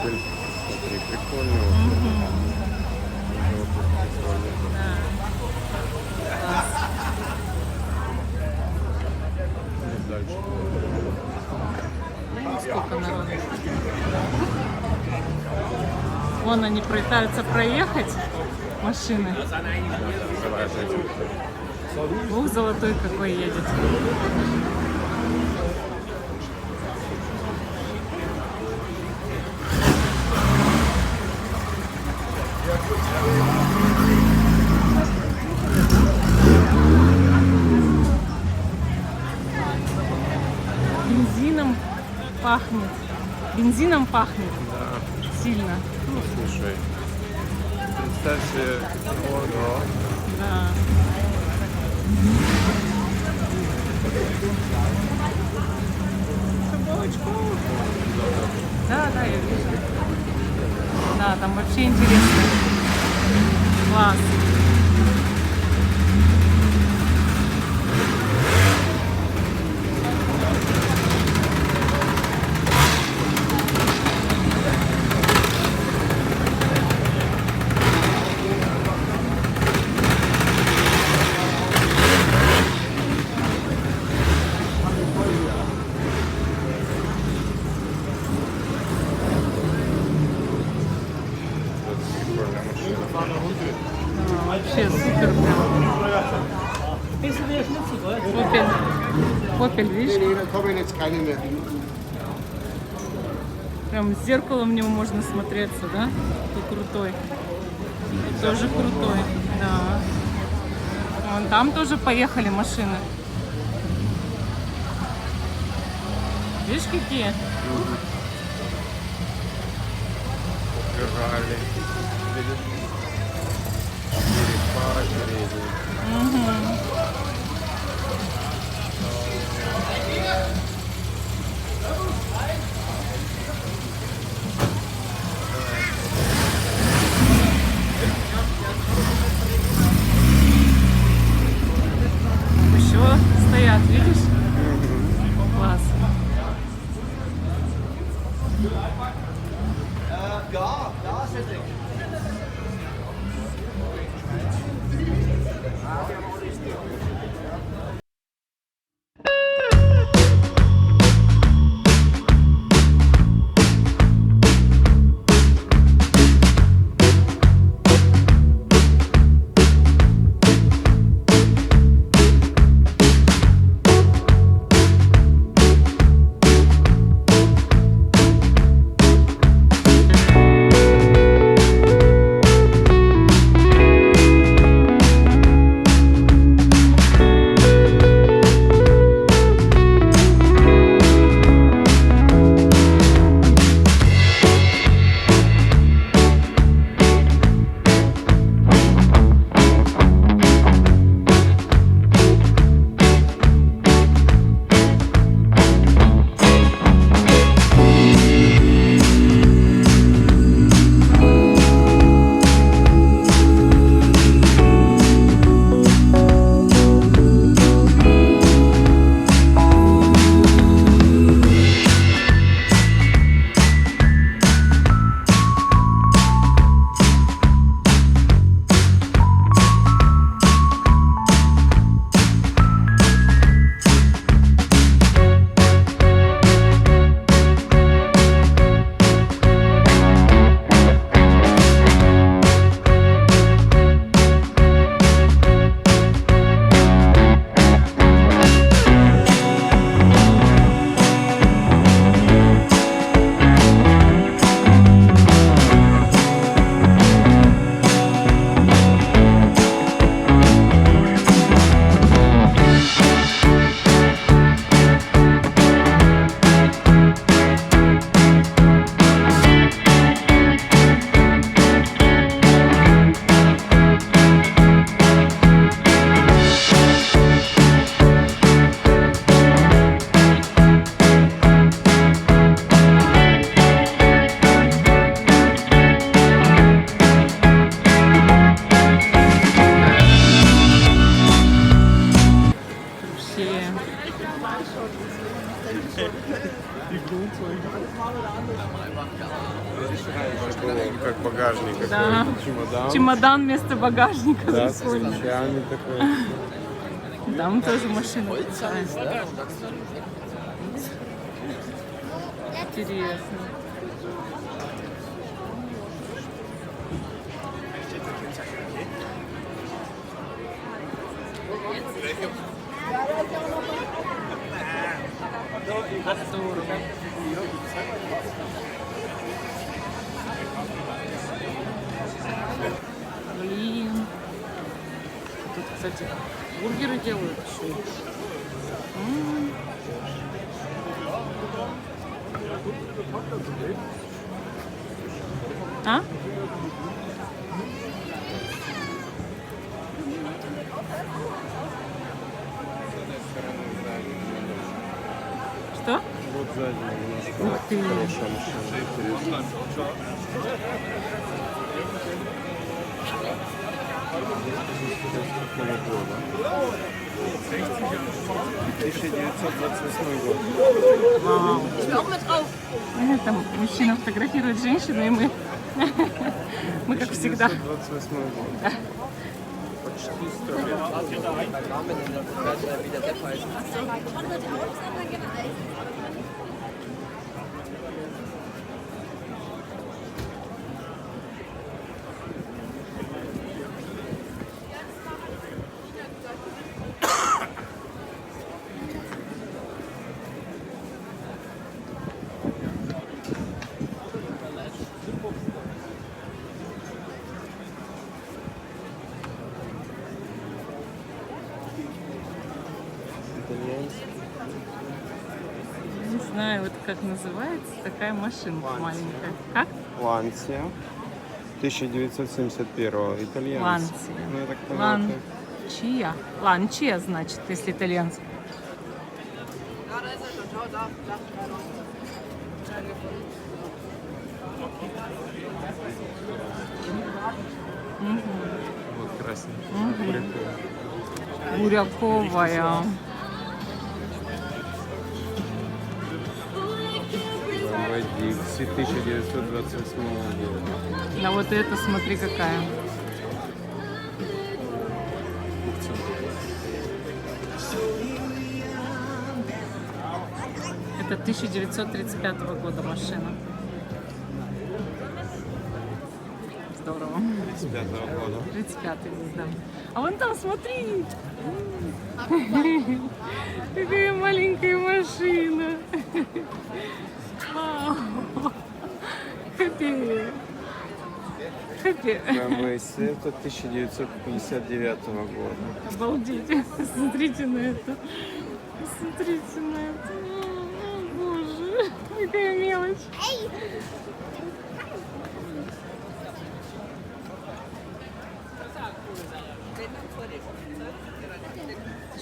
Смотри, прикольно. Дальше. Сколько народу. Вон они пытаются проехать, машины. Давай опять. Ух, золотой какой едет. Бензином пахнет. Бензином пахнет. Да. Сильно. Ну, слушай. Представь себе, ого. Да. Собачку. Да, да, я вижу. Да, там вообще интересно. Класс. Прикольная машина. Да, вообще супер прям. Опель. Опель, видишь? Da kommen jetzt keine mehr. Прям с зеркалом в него можно смотреться, да? Ты крутой. И тоже крутой. Да. Вон там тоже поехали машины. Видишь, какие? Феррари. Видишь? 4 пара передних. Еще стоят, видишь? Класс. Раньше было как багажник, Да. какой-то чемодан. Чемодан вместо багажника. Да, с прикольно. вещами такой. Там тоже машина крутая. Интересно. Здорово. Блин. Тут, кстати, бургеры делают еще. А? Что? Вот сзади немножко Ух ты. хорошая машина. Интересно. Какого года? 1928 год. Вау. Там мужчина фотографирует женщину, и мы, мы как всегда. 1928 год. Почти 100 лет. Итальянский. Не знаю, вот как называется такая машинка Ланция. маленькая. Как? Лансия. 1971-го. Итальянский. Ланция. Ну, я так понял, это- Ланчия. Ланчия, значит, если итальянский. Вот красненький. Мгм. Прикольно. Буряковая. BMW Dixie 1928 года. На вот это смотри какая. Это 1935 года машина. Здорово. 35 года. 35-й здесь, да. А вон там, смотри! Какая маленькая машина. Вау. Хэппи. Хэппи. BMW Seto 1959 года. Обалдеть. Смотрите на это. Смотрите на это. О, боже. Какая мелочь.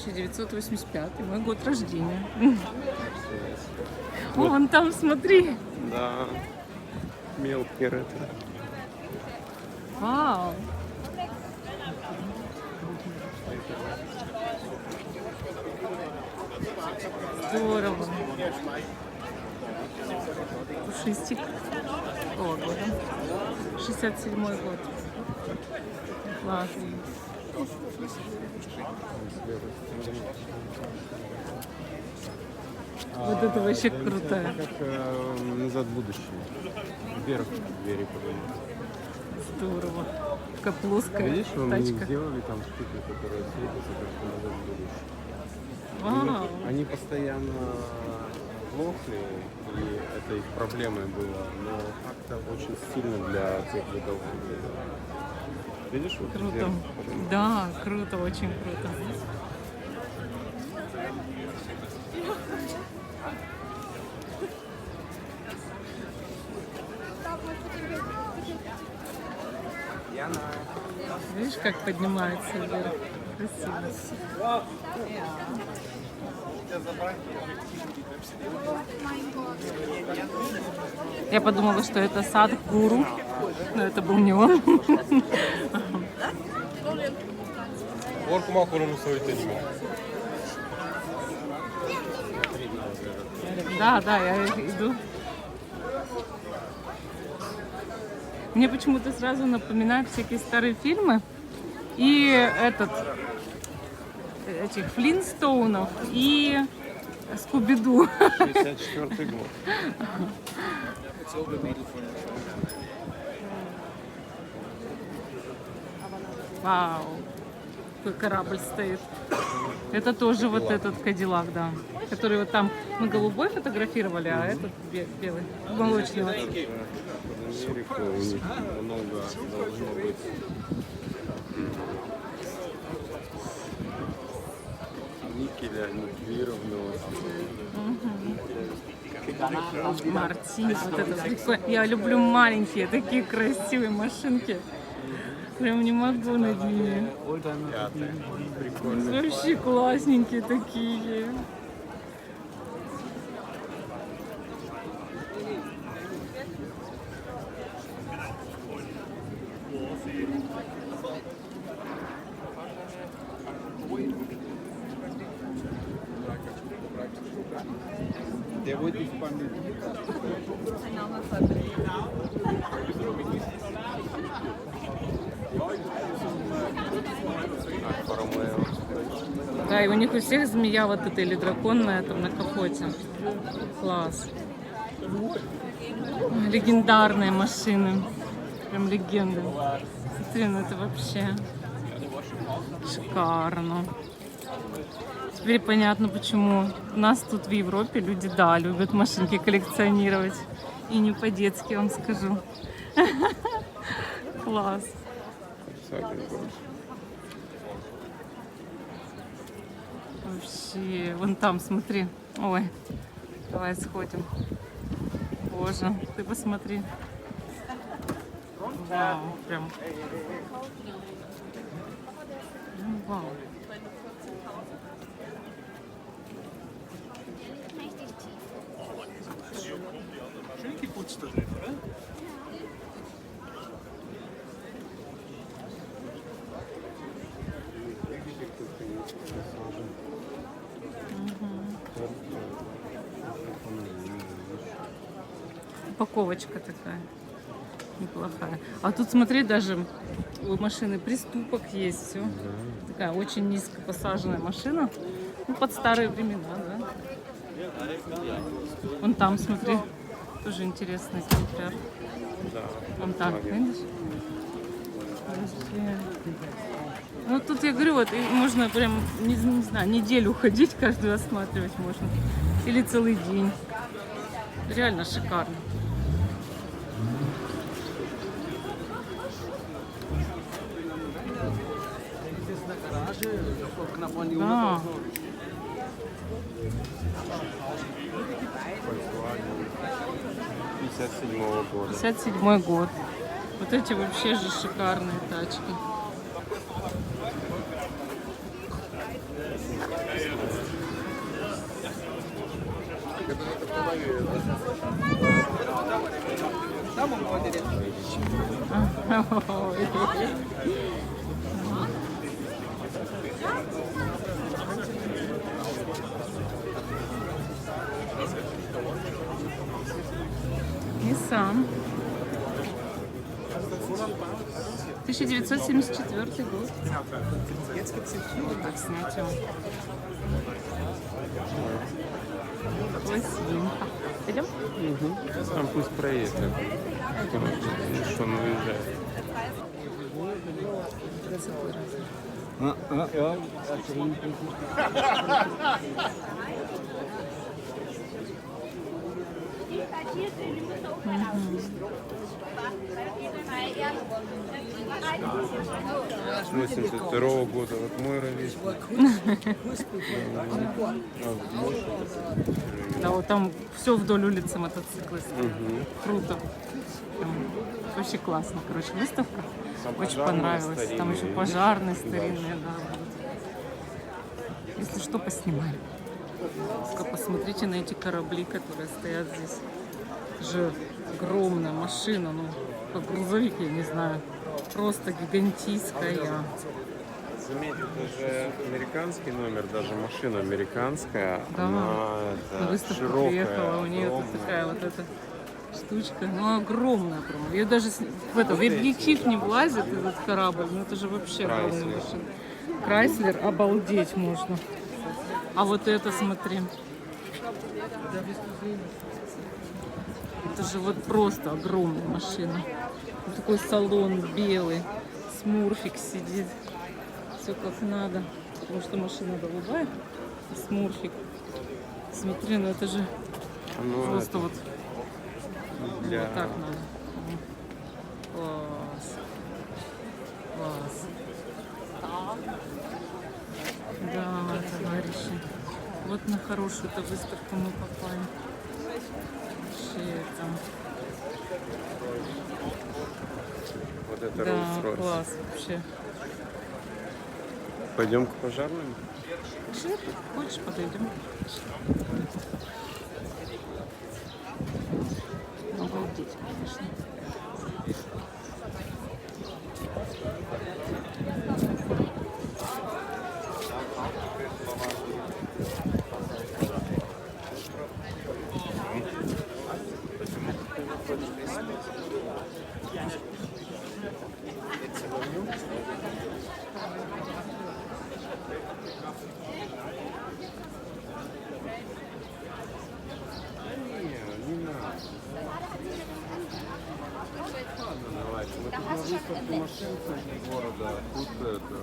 1985, мой год рождения. О, вон там, смотри. Да. Мелкий ретро. Вау. Здорово. Пушистик. Какого года? 67-й год. Классно. Вот это вообще круто. Как назад в будущее. Вверх двери поднимать. Здорово. Такая плоская Видишь, мы тачка. сделали там штуки, которые светятся как назад в будущее. Вау. Они постоянно глохли, и это их проблемой было, но как-то очень стильно для тех годов. Видишь, вот Круто. вверх поднимать. Да, круто, очень круто. Видишь, как поднимается вверх? Красиво. Я подумала, что это сад гуру, но это был не он. Да, да, я иду. Мне почему-то сразу напоминает всякие старые фильмы. И этих Флинстоунов и Скуби-Ду. 64-й год. Вау. Какой корабль стоит. Это тоже вот этот Кадиллак, да. Который вот там мы голубой фотографировали, а этот белый. Молочный. Вот. Америка, у них много должно быть. Никеля, никелированного. Мартин. Вот это прикольно. Я люблю маленькие, такие красивые машинки. Прям не могу над ними. Пятое. Прикольно. Вообще классненькие такие. Альфа-Ромео. Да, и у них у всех змея вот эта или дракон на этом, на капоте. Класс. Легендарные машины. Прям легенды. Смотри, ну это вообще шикарно. Теперь понятно, почему у нас тут в Европе люди, да, любят машинки коллекционировать. И не по-детски, вам скажу. Класс. Вообще, вон там, смотри. Ой, давай сходим. Боже, ты посмотри. Вау, прям. Вау. Упаковочка такая неплохая. А тут смотри, даже у машины приступок есть, все. Такая очень низко посаженная машина. Ну, под старые времена, да. Вон там, смотри, тоже интересный экземпляр. Да. Вон там, видишь? Вообще. Ну, тут я говорю, вот и можно прям, не знаю, неделю ходить, каждую осматривать можно. Или целый день. Реально шикарно. Да. Volkswagen 57-го года. 57-й год. Вот эти вообще же шикарные тачки. Nissan. 1974 год. Вот так снять его. Красивенько. Идем? Там пусть проедет. Что он выезжает. С 82-го года, вот мой ровесник. Да, вот там все вдоль улицы мотоциклы. Круто. Прям вообще классно. Короче, выставка. Там Очень пожарные понравилось. Там старинные, еще видишь? пожарные старинные, да. Если что, поснимаем. Только посмотрите на эти корабли, которые стоят здесь. Это же огромная машина, ну, как грузовик, я не знаю. Просто гигантийская. Заметь, это же американский номер, даже машина американская. Да. Она На это, выставку широкая, приехала, у нее тут огромная. такая вот эта штучка. Ну, огромная прям. Ее даже в объектив не влазит, этот корабль. Ну, это же вообще огромная Крайслер. машина. Крайслер, обалдеть можно. А вот это, смотри. Это же вот просто огромная машина. Вот такой салон белый. Смурфик сидит. Все как надо. Потому что машина голубая. Смурфик. Смотри, ну это же Ну, просто это вот, для... вот так надо. Класс. Класс. Да, товарищи. Вот на хорошую-то выставку мы попали. Вообще там. Вот это Да, Rolls-Royce. класс вообще. Пойдем к пожарным? Пошли, хочешь, подойдем? Обалдеть, конечно. Не надо. Ладно, давайте. Мы тут на выставке машин города, а тут это...